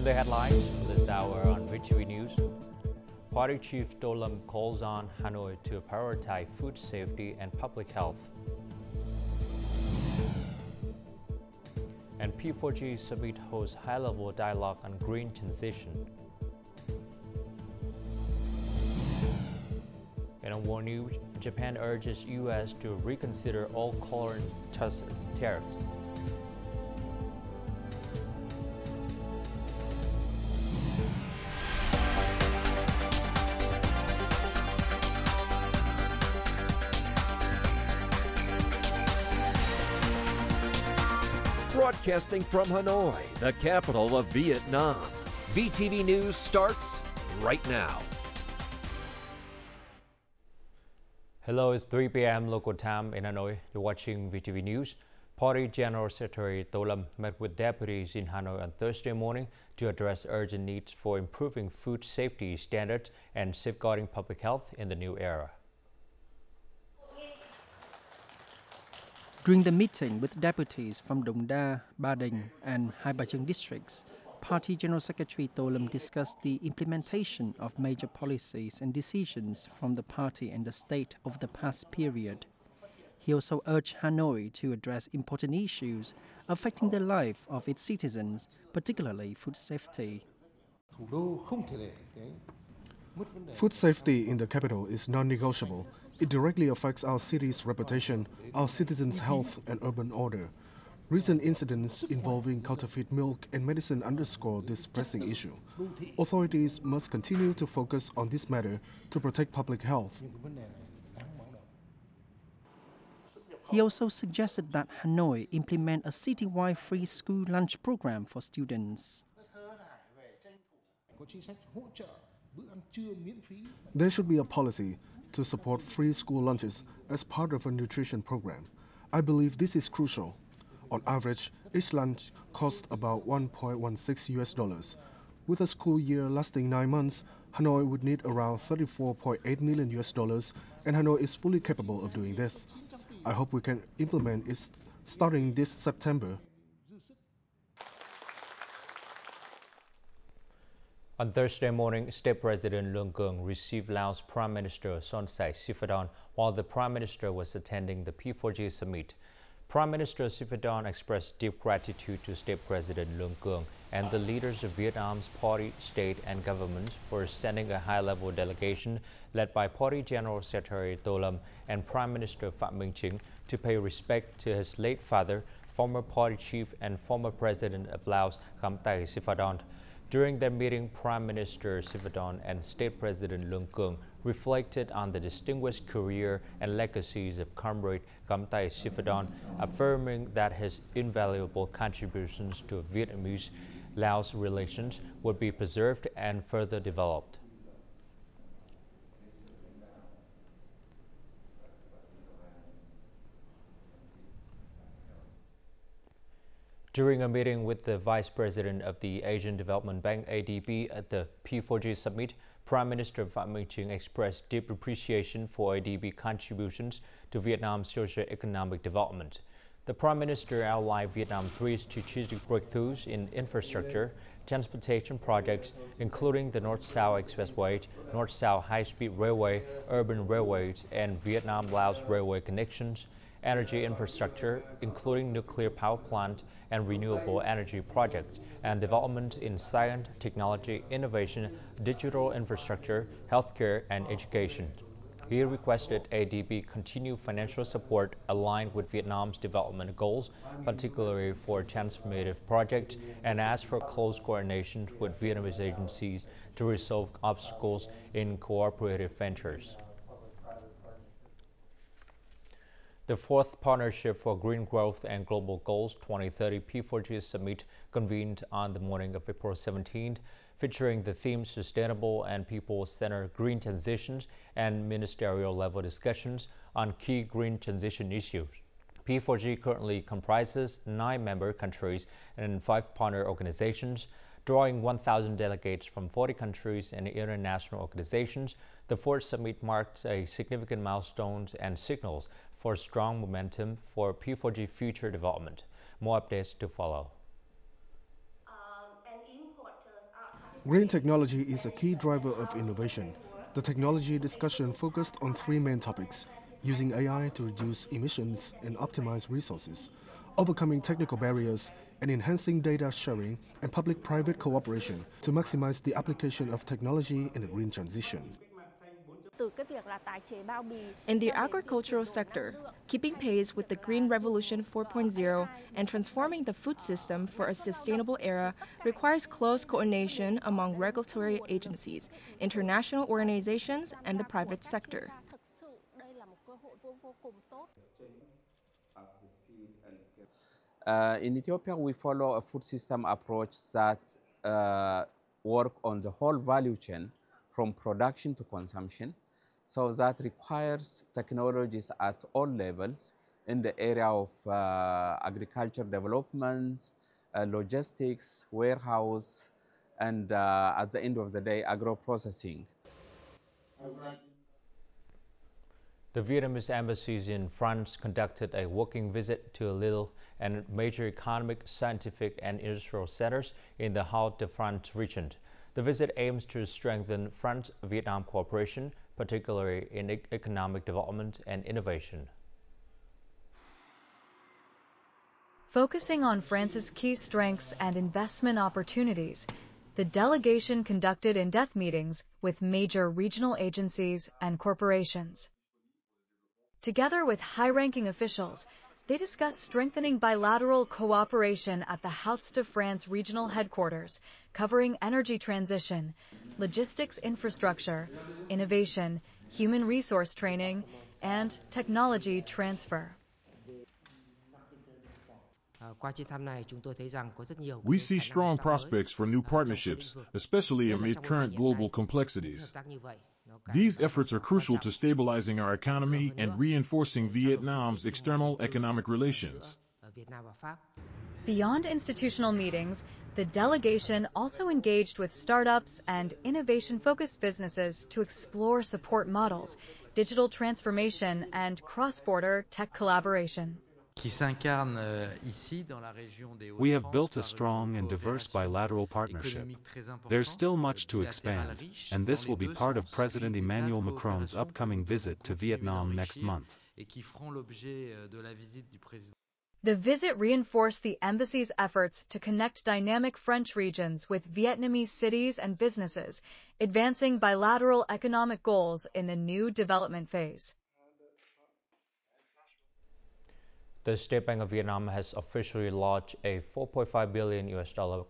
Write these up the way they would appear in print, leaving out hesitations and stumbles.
the headlines for this hour on VTV News. Party Chief Tolam calls on Hanoi to prioritize food safety and public health. And P4G summit hosts high-level dialogue on green transition. And on world news, Japan urges U.S. to reconsider all current tariffs. Broadcasting from Hanoi, the capital of Vietnam. VTV News starts right now. Hello, it's 3 p.m. local time in Hanoi. You're watching VTV News. Party General Secretary Tolam met with deputies in Hanoi on Thursday morning to address urgent needs for improving food safety standards and safeguarding public health in the new era. During the meeting with deputies from Dong Da, Ba Dinh and Hai Ba Trung districts, Party General Secretary Tolam discussed the implementation of major policies and decisions from the party and the state over the past period. He also urged Hanoi to address important issues affecting the life of its citizens, particularly food safety. Food safety in the capital is non-negotiable. It directly affects our city's reputation, our citizens' health and urban order. Recent incidents involving counterfeit milk and medicine underscore this pressing issue. Authorities must continue to focus on this matter to protect public health. He also suggested that Hanoi implement a citywide free school lunch program for students. There should be a policy to support free school lunches as part of a nutrition program. I believe this is crucial. On average, each lunch costs about $1.16. With a school year lasting 9 months, Hanoi would need around $34.8 million, and Hanoi is fully capable of doing this. I hope we can implement it starting this September. On Thursday morning, State President Leung Keung received Laos Prime Minister Sonsai Siphandone while the Prime Minister was attending the P4G summit. Prime Minister Siphandone expressed deep gratitude to State President Leung Keung and the leaders of Vietnam's party, state and government for sending a high-level delegation led by Party General Secretary Tolam and Prime Minister Pham Minh Chinh to pay respect to his late father, former party chief and former President of Laos Kham Thai Siphandone. During their meeting, Prime Minister Siphandone and State President Leung Keung reflected on the distinguished career and legacies of Comrade Kham Thai Siphandone, affirming that his invaluable contributions to Vietnamese-Laos relations would be preserved and further developed. During a meeting with the Vice President of the Asian Development Bank ADB at the P4G summit, Prime Minister Pham Minh Chinh expressed deep appreciation for ADB contributions to Vietnam's socio-economic development. The Prime Minister outlined Vietnam's 3 strategic breakthroughs in infrastructure, transportation projects, including the North-South Expressway, North-South High-Speed Railway, urban railways, and Vietnam-Laos railway connections, energy infrastructure, including nuclear power plant and renewable energy projects, and development in science, technology, innovation, digital infrastructure, healthcare, and education. He requested ADB continue financial support aligned with Vietnam's development goals, particularly for transformative projects, and asked for close coordination with Vietnamese agencies to resolve obstacles in cooperative ventures. The 4th Partnership for Green Growth and Global Goals 2030 P4G Summit convened on the morning of April 17th, featuring the theme Sustainable and People-Centered Green Transitions and ministerial-level discussions on key green transition issues. P4G currently comprises 9 member countries and 5 partner organizations, drawing 1,000 delegates from 40 countries and international organizations. The 4th summit marks a significant milestone and signals for strong momentum for P4G future development. More updates to follow. Green technology is a key driver of innovation. The technology discussion focused on three main topics: using AI to reduce emissions and optimize resources, overcoming technical barriers, and enhancing data sharing and public-private cooperation to maximize the application of technology in the green transition. In the agricultural sector, keeping pace with the Green Revolution 4.0 and transforming the food system for a sustainable era requires close coordination among regulatory agencies, international organizations, and the private sector. In Ethiopia, we follow a food system approach that work on the whole value chain from production to consumption. So that requires technologies at all levels in the area of agriculture development, logistics, warehouse, and at the end of the day, agro-processing. The Vietnamese embassies in France conducted a working visit to little and major economic, scientific, and industrial centers in the Hauts-de-France region. The visit aims to strengthen France-Vietnam cooperation, particularly in economic development and innovation. Focusing on France's key strengths and investment opportunities, the delegation conducted in-depth meetings with major regional agencies and corporations. Together with high-ranking officials, they discussed strengthening bilateral cooperation at the Hauts-de-France regional headquarters, covering energy transition, logistics infrastructure, innovation, human resource training, and technology transfer. We see strong prospects for new partnerships, especially amid current global complexities. These efforts are crucial to stabilizing our economy and reinforcing Vietnam's external economic relations. Beyond institutional meetings, the delegation also engaged with startups and innovation-focused businesses to explore support models, digital transformation, and cross-border tech collaboration. We have built a strong and diverse bilateral partnership. There's still much to expand, and this will be part of President Emmanuel Macron's upcoming visit to Vietnam next month. The visit reinforced the embassy's efforts to connect dynamic French regions with Vietnamese cities and businesses, advancing bilateral economic goals in the new development phase. The State Bank of Vietnam has officially launched a $4.5 billion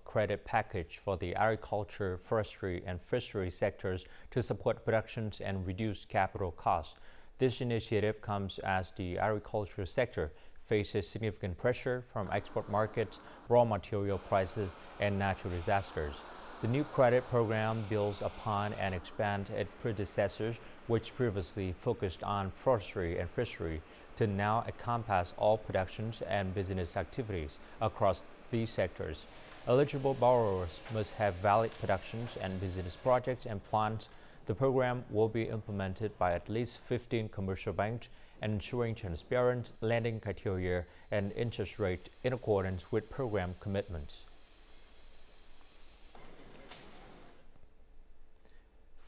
credit package for the agriculture, forestry, and fishery sectors to support productions and reduce capital costs. This initiative comes as the agriculture sector faces significant pressure from export markets, raw material prices, and natural disasters. The new credit program builds upon and expands its predecessors, which previously focused on forestry and fishery, to now encompass all productions and business activities across these sectors. Eligible borrowers must have valid productions and business projects and plans. The program will be implemented by at least 15 commercial banks, ensuring transparent lending criteria and interest rate in accordance with program commitments.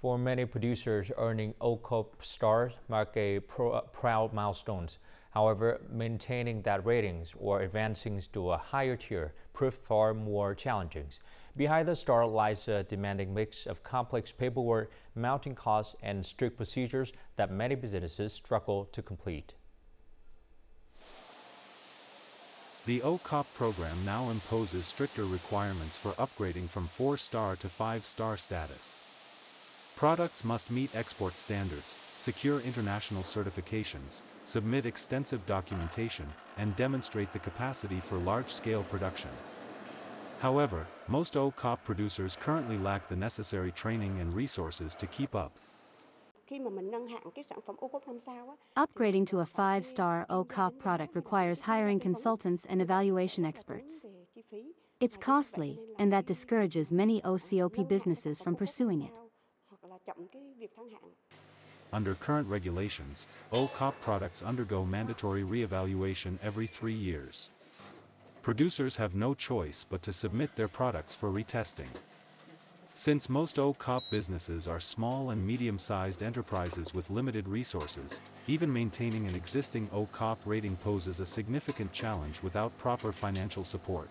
For many producers, earning OCOP stars mark a proud milestone. However, maintaining that ratings or advancing to a higher tier proved far more challenging. Behind the star lies a demanding mix of complex paperwork, mounting costs, and strict procedures that many businesses struggle to complete. The OCOP program now imposes stricter requirements for upgrading from 4-star to 5-star status. Products must meet export standards, secure international certifications, submit extensive documentation, and demonstrate the capacity for large-scale production. However, most OCOP producers currently lack the necessary training and resources to keep up. Upgrading to a 5-star OCOP product requires hiring consultants and evaluation experts. It's costly, and that discourages many OCOP businesses from pursuing it. Under current regulations, OCOP products undergo mandatory re-evaluation every 3 years. Producers have no choice but to submit their products for retesting. Since most OCOP businesses are small and medium-sized enterprises with limited resources, even maintaining an existing OCOP rating poses a significant challenge without proper financial support.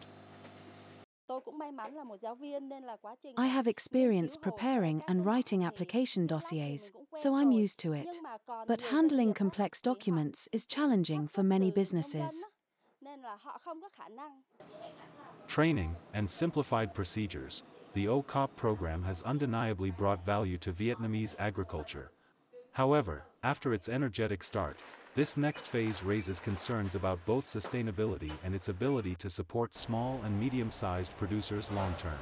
I have experience preparing and writing application dossiers, so I'm used to it. But handling complex documents is challenging for many businesses. Training and simplified procedures. The OCOP program has undeniably brought value to Vietnamese agriculture. However, after its energetic start, this next phase raises concerns about both sustainability and its ability to support small and medium-sized producers long-term.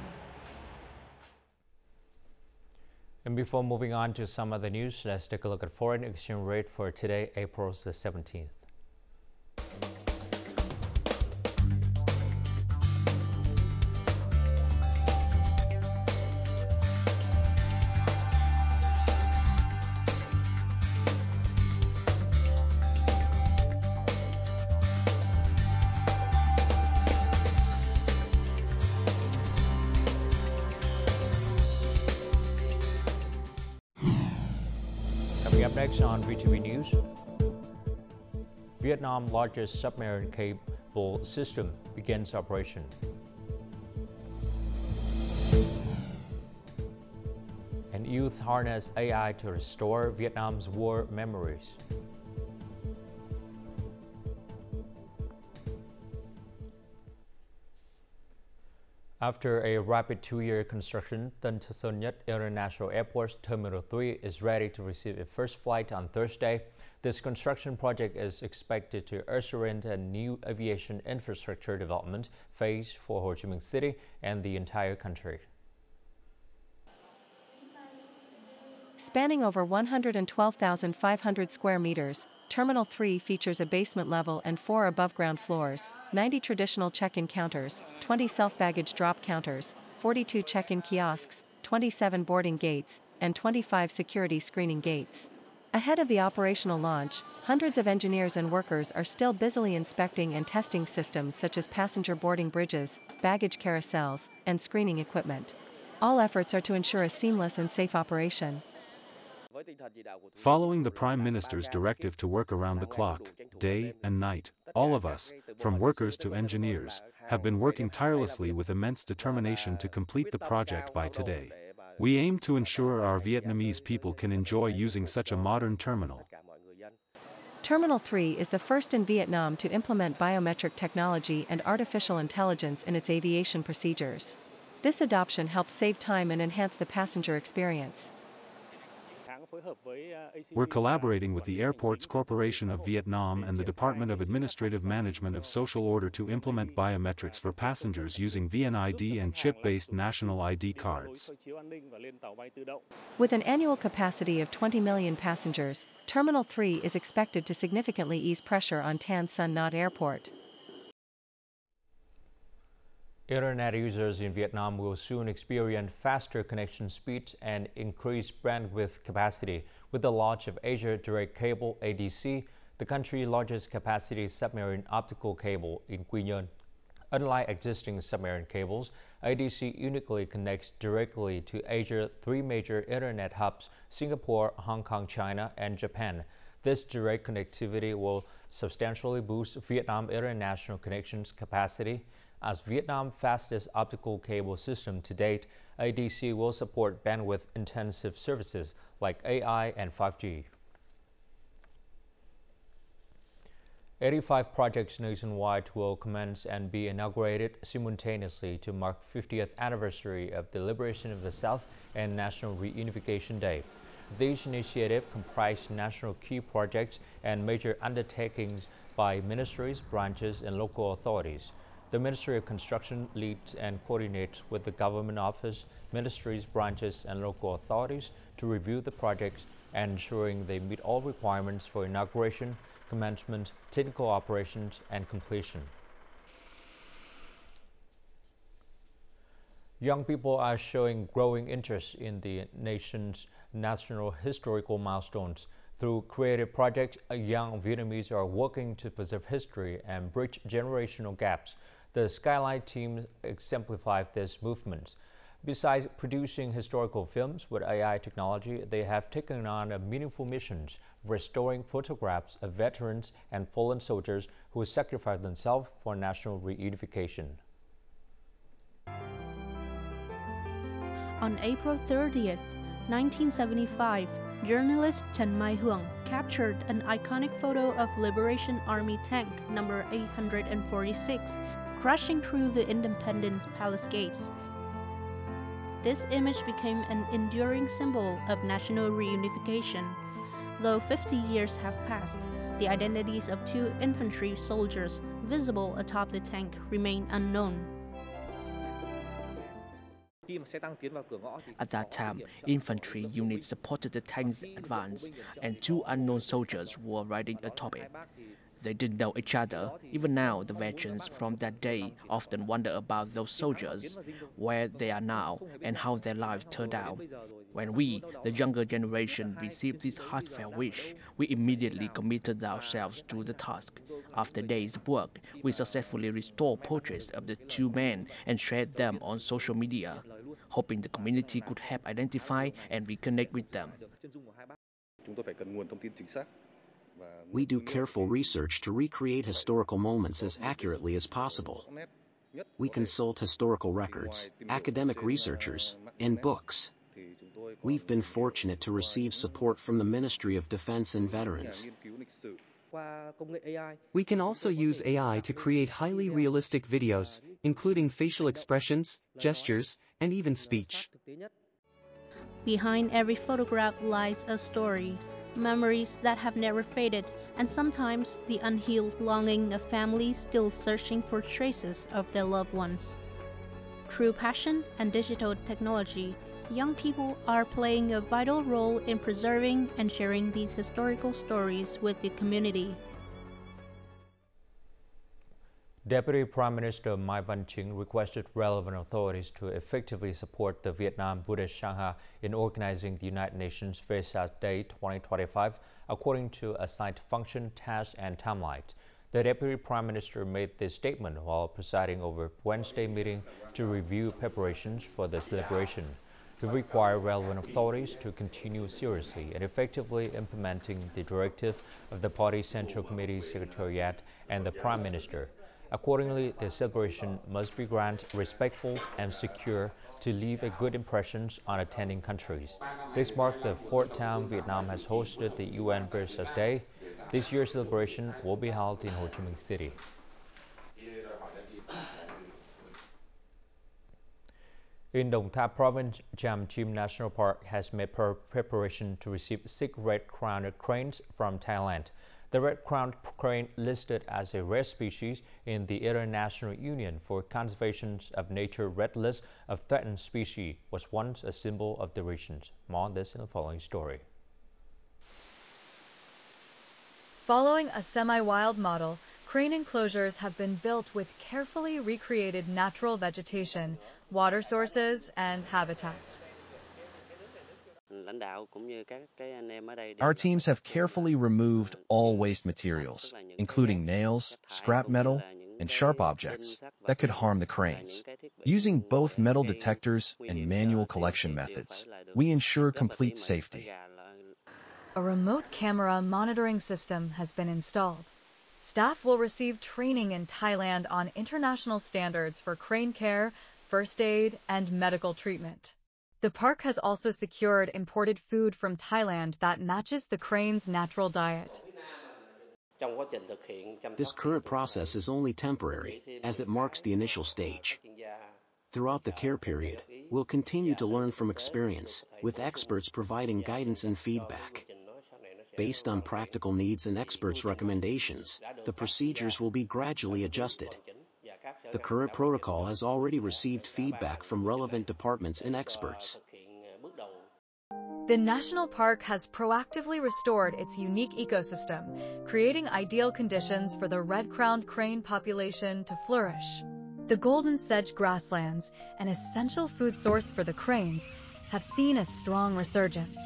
And before moving on to some other news, let's take a look at foreign exchange rate for today, April the 17th. Coming up next on VTV News, Vietnam's largest submarine cable system begins operation. And youth harness AI to restore Vietnam's war memories. After a rapid 2-year construction, Tân Sơn Nhất International Airport's Terminal 3 is ready to receive its first flight on Thursday. This construction project is expected to usher in a new aviation infrastructure development phase for Ho Chi Minh City and the entire country. Spanning over 112,500 square meters, Terminal 3 features a basement level and 4 above-ground floors, 90 traditional check-in counters, 20 self-baggage drop counters, 42 check-in kiosks, 27 boarding gates, and 25 security screening gates. Ahead of the operational launch, hundreds of engineers and workers are still busily inspecting and testing systems such as passenger boarding bridges, baggage carousels, and screening equipment. All efforts are to ensure a seamless and safe operation. Following the Prime Minister's directive to work around the clock, day and night, all of us, from workers to engineers, have been working tirelessly with immense determination to complete the project by today. We aim to ensure our Vietnamese people can enjoy using such a modern terminal. Terminal 3 is the first in Vietnam to implement biometric technology and artificial intelligence in its aviation procedures. This adoption helps save time and enhance the passenger experience. We're collaborating with the Airports Corporation of Vietnam and the Department of Administrative Management of Social Order to implement biometrics for passengers using VNID and chip-based national ID cards. With an annual capacity of 20 million passengers, Terminal 3 is expected to significantly ease pressure on Tan Son Nhat Airport. Internet users in Vietnam will soon experience faster connection speeds and increased bandwidth capacity with the launch of Asia Direct Cable ADC, the country's largest capacity submarine optical cable in Quy Nhơn. Unlike existing submarine cables, ADC uniquely connects directly to Asia's 3 major internet hubs: Singapore, Hong Kong, China, and Japan. This direct connectivity will substantially boost Vietnam's international connections capacity. As Vietnam's fastest optical cable system to date, ADC will support bandwidth-intensive services like AI and 5G. 85 projects nationwide will commence and be inaugurated simultaneously to mark 50th anniversary of the Liberation of the South and National Reunification Day. These initiatives comprise national key projects and major undertakings by ministries, branches, and local authorities. The Ministry of Construction leads and coordinates with the government office, ministries, branches, and local authorities to review the projects and ensuring they meet all requirements for inauguration, commencement, technical operations, and completion. Young people are showing growing interest in the nation's national historical milestones. Through creative projects, young Vietnamese are working to preserve history and bridge generational gaps. The Skyline team exemplified this movement. Besides producing historical films with AI technology, they have taken on a meaningful mission, restoring photographs of veterans and fallen soldiers who sacrificed themselves for national reunification. On April 30th, 1975, journalist Chen Mai-huang captured an iconic photo of Liberation Army tank number 846 crashing through the Independence Palace gates. This image became an enduring symbol of national reunification. Though 50 years have passed, the identities of two infantry soldiers visible atop the tank remain unknown. At that time, infantry units supported the tank's advance, and two unknown soldiers were riding atop it. They didn't know each other. Even now, the veterans from that day often wonder about those soldiers, where they are now, and how their lives turned out. When we, the younger generation, received this heartfelt wish, we immediately committed ourselves to the task. After days of work, we successfully restored portraits of the two men and shared them on social media, hoping the community could help identify and reconnect with them. We do careful research to recreate historical moments as accurately as possible. We consult historical records, academic researchers, and books. We've been fortunate to receive support from the Ministry of Defense and Veterans. We can also use AI to create highly realistic videos, including facial expressions, gestures, and even speech. Behind every photograph lies a story, memories that have never faded, and sometimes the unhealed longing of families still searching for traces of their loved ones. Through passion and digital technology, young people are playing a vital role in preserving and sharing these historical stories with the community. Deputy Prime Minister Mai Van-chinh requested relevant authorities to effectively support the Vietnam Buddhist Sangha in organizing the United Nations Vesak Day 2025 according to assigned function, tasks, and timelines. The Deputy Prime Minister made this statement while presiding over Wednesday meeting to review preparations for the celebration. He required relevant authorities to continue seriously and effectively implementing the directive of the Party Central Committee Secretariat and the Prime Minister. Accordingly, the celebration must be grand, respectful, and secure to leave a good impression on attending countries. This marked the fourth time Vietnam has hosted the UN Vesak Day. This year's celebration will be held in Ho Chi Minh City. In Dong Thap Province, Cham Chim National Park has made preparation to receive 6 red-crowned cranes from Thailand. The red-crowned crane, listed as a rare species in the International Union for Conservation of Nature Red List of Threatened Species, was once a symbol of the region. More on this in the following story. Following a semi-wild model, crane enclosures have been built with carefully recreated natural vegetation, water sources, and habitats. Our teams have carefully removed all waste materials, including nails, scrap metal, and sharp objects that could harm the cranes. Using both metal detectors and manual collection methods, we ensure complete safety. A remote camera monitoring system has been installed. Staff will receive training in Thailand on international standards for crane care, first aid, and medical treatment. The park has also secured imported food from Thailand that matches the crane's natural diet. This current process is only temporary, as it marks the initial stage. Throughout the care period, we'll continue to learn from experience, with experts providing guidance and feedback. Based on practical needs and experts' recommendations, the procedures will be gradually adjusted. The current protocol has already received feedback from relevant departments and experts. The national park has proactively restored its unique ecosystem, creating ideal conditions for the red-crowned crane population to flourish. The golden sedge grasslands, an essential food source for the cranes, have seen a strong resurgence.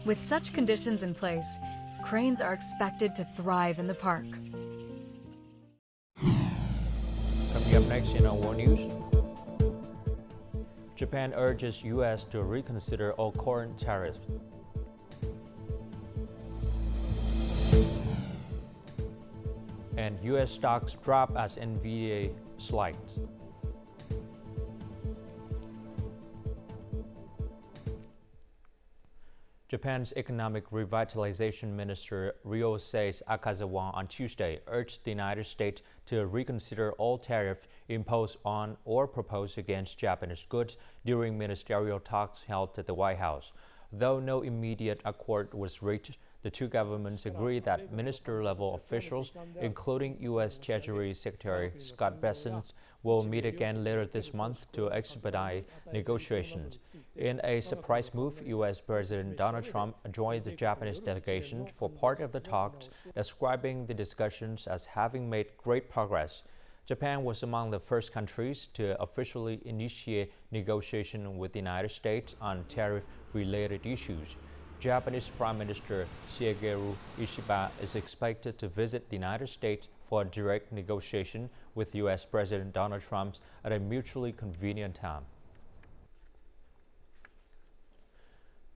With such conditions in place, cranes are expected to thrive in the park. Coming up next in our world news, Japan urges U.S. to reconsider all current tariffs. And U.S. stocks drop as NVIDIA slides. Japan's Economic Revitalization Minister Ryosei Akazawa on Tuesday urged the United States to reconsider all tariffs imposed on or proposed against Japanese goods during ministerial talks held at the White House. Though no immediate accord was reached, the two governments agreed that minister-level officials, including U.S. Treasury Secretary Scott Bessent, will meet again later this month to expedite negotiations. In a surprise move, U.S. President Donald Trump joined the Japanese delegation for part of the talks, describing the discussions as having made great progress. Japan was among the first countries to officially initiate negotiation with the United States on tariff-related issues. Japanese Prime Minister Shigeru Ishiba is expected to visit the United States for a direct negotiation with U.S. President Donald Trump at a mutually convenient time.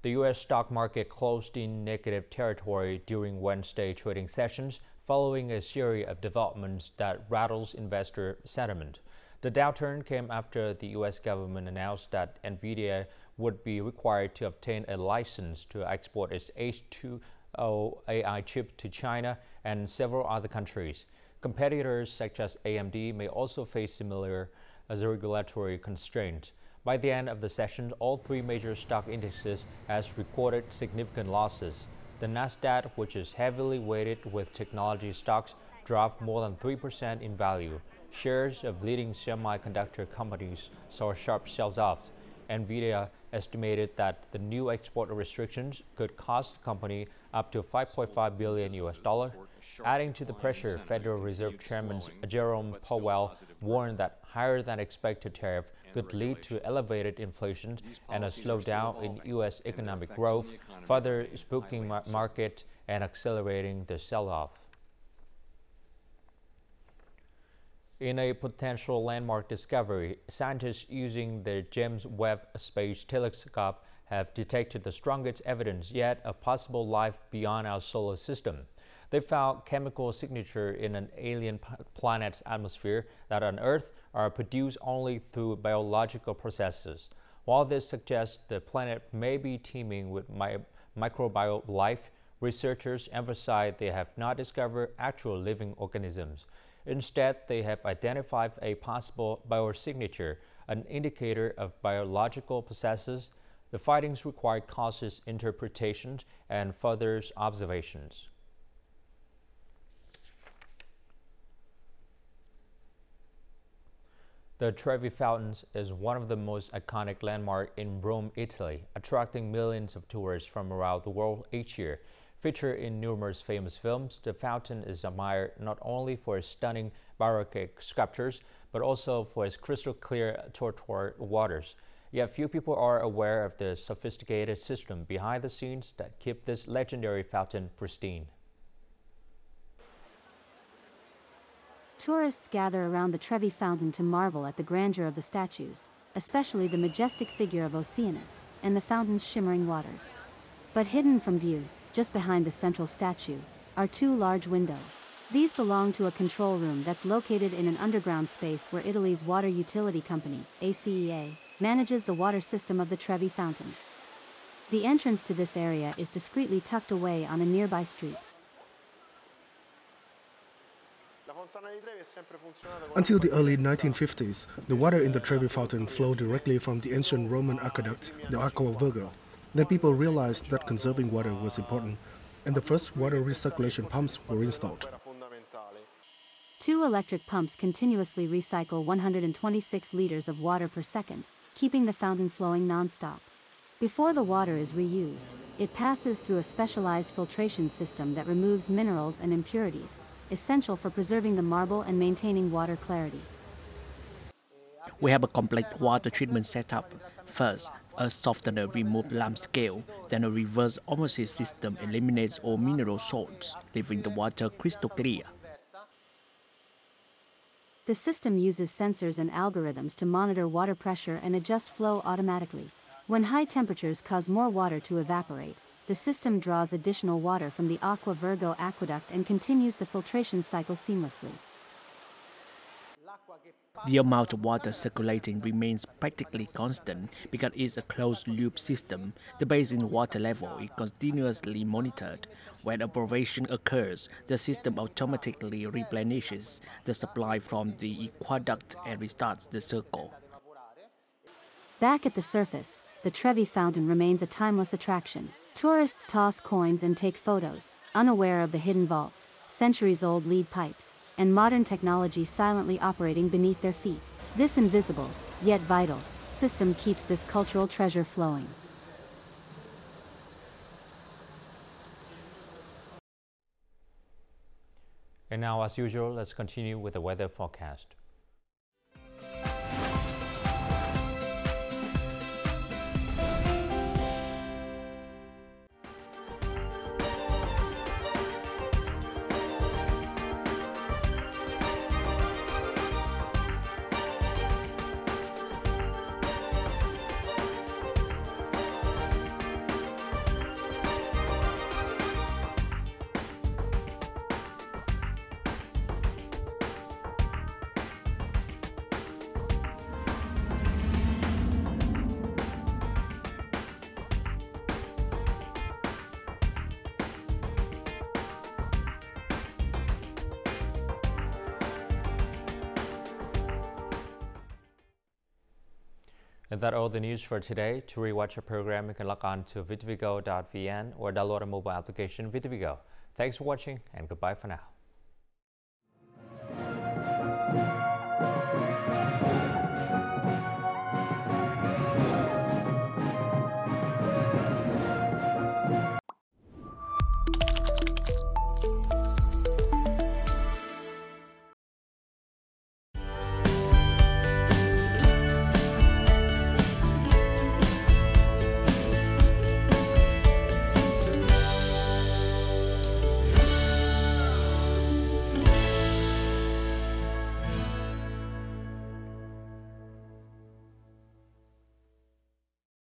The U.S. stock market closed in negative territory during Wednesday trading sessions, following a series of developments that rattles investor sentiment. The downturn came after the U.S. government announced that NVIDIA would be required to obtain a license to export its H2O AI chip to China and several other countries. Competitors such as AMD may also face similar regulatory constraints. By the end of the session, all three major stock indexes has recorded significant losses. The Nasdaq, which is heavily weighted with technology stocks, dropped more than 3% in value. Shares of leading semiconductor companies saw sharp sell-offs. NVIDIA estimated that the new export restrictions could cost the company up to $5.5 billion US. Adding to the pressure, Federal Reserve Chairman Jerome Powell warned that higher than expected tariff could lead to elevated inflation and a slowdown in U.S. economic growth, further spooking market and accelerating the sell-off. In a potential landmark discovery, scientists using the James Webb Space Telescope have detected the strongest evidence yet of possible life beyond our solar system. They found chemical signature in an alien planet's atmosphere that on Earth are produced only through biological processes. While this suggests the planet may be teeming with microbial life, researchers emphasize they have not discovered actual living organisms. Instead, they have identified a possible biosignature, an indicator of biological processes. The findings require cautious interpretations and further observations. The Trevi Fountain is one of the most iconic landmarks in Rome, Italy, attracting millions of tourists from around the world each year. Featured in numerous famous films, the fountain is admired not only for its stunning Baroque sculptures, but also for its crystal-clear turquoise waters. Yet few people are aware of the sophisticated system behind the scenes that keep this legendary fountain pristine. Tourists gather around the Trevi Fountain to marvel at the grandeur of the statues, especially the majestic figure of Oceanus and the fountain's shimmering waters. But hidden from view, just behind the central statue, are two large windows. These belong to a control room that's located in an underground space where Italy's water utility company, ACEA, manages the water system of the Trevi Fountain. The entrance to this area is discreetly tucked away on a nearby street. Until the early 1950s, the water in the Trevi Fountain flowed directly from the ancient Roman aqueduct, the Aqua Virgo. Then people realized that conserving water was important, and the first water recirculation pumps were installed. Two electric pumps continuously recycle 126 liters of water per second, keeping the fountain flowing non-stop. Before the water is reused, it passes through a specialized filtration system that removes minerals and impurities, essential for preserving the marble and maintaining water clarity. We have a complex water treatment setup. First, a softener removes lump scale, then a reverse osmosis system eliminates all mineral salts, leaving the water crystal clear. The system uses sensors and algorithms to monitor water pressure and adjust flow automatically. When high temperatures cause more water to evaporate, the system draws additional water from the VTVgo aqueduct and continues the filtration cycle seamlessly. The amount of water circulating remains practically constant because it's a closed-loop system. The basin water level is continuously monitored. When abrasion occurs, the system automatically replenishes the supply from the aqueduct and restarts the circle. Back at the surface, the Trevi fountain remains a timeless attraction. Tourists toss coins and take photos, unaware of the hidden vaults, centuries-old lead pipes, and modern technology silently operating beneath their feet. This invisible, yet vital, system keeps this cultural treasure flowing. And now, as usual, let's continue with the weather forecast. And that's all the news for today. To rewatch our program, you can log on to VTVgo.vn or download our mobile application VTVgo. Thanks for watching and goodbye for now.